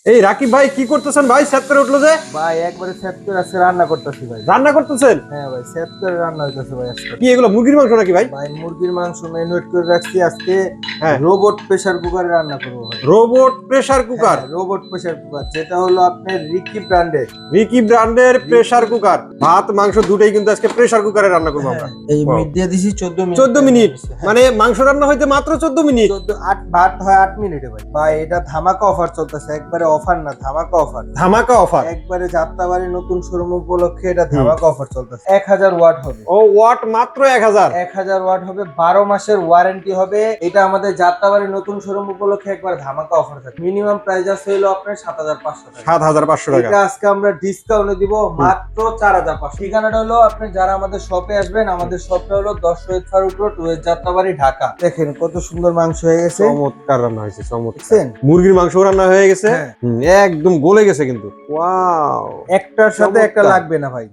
এই রাকিব ভাই কি করতেছেন ভাই? সেট করে উঠলো যে ভাই একবারে সেট করে আজকে রান্না করতেছি ভাই। রান্না করতেছেন? হ্যাঁ ভাই, সেট করে রান্না হইতেছে ভাই আজকে। কি এগুলো মুরগির মাংস নাকি ভাই? ভাই মুরগির মাংস ম্যারিনেট করে রাখছি আজকে। হ্যাঁ। রোবট প্রেসার কুকারে রান্না করবো ভাই। Robot pressure cooker. Robot pressure cooker, যেটা হলো আপনার রিকি ব্র্যান্ডের। রিকি ব্র্যান্ডের প্রেসার কুকার। ভাত মাংস দুটোই কিন্তু আজকে প্রেসার কুকারে রান্না করবো আমরা। এই Wow. মিনিট দিয়ে দিছি 14 মিনিট। 14 মিনিট মানে মাংস রান্না হইতে মাত্র 14 মিনিট। 8 ভাত হয় 8 মিনিটে ভাই। ভাই এটা ধামাকা অফার চলতেছে, একবারে অফার না ধামাকা অফার। ধামাকা অফার। একবারে যাত্রাবাড়ি নতুন শোরুম উপলক্ষে এটা ধামাকা অফার চলতেছে। 1000 ওয়াট হবে। ও ওয়াট মাত্র 1000। 1000 ওয়াট হবে, 12 মাসের ওয়ারেন্টি হবে। এটা আমাদের যাত্রাবাড়ি নতুন শোরুম উপলক্ষে একবার ধামাকা অফার থাকে। মিনিমাম প্রাইস আছে হলো আপনার 7500 টাকা। 7500 টাকা। এটা আজকে আমরা ডিসকাউন্টে দিব মাত্র 4500। ঠিকানাটা হলো আপনি যারা আমাদের শপে আসবেন, আমাদের শপটা হলো 10 শহীদ ফারুক রোড, যাত্রাবাড়ি, ঢাকা। দেখেন কত সুন্দর মাংস হয়ে গেছে। চমৎকার রান্না হয়েছে, চমৎকার। দেখছেন? মুরগির মাংস রান্না হয়ে গেছে। হ্যাঁ। একদম গলে গেছে কিন্তু। ওয়াও। একটার সাথে একটা চমৎকার। লাগবে না ভাই।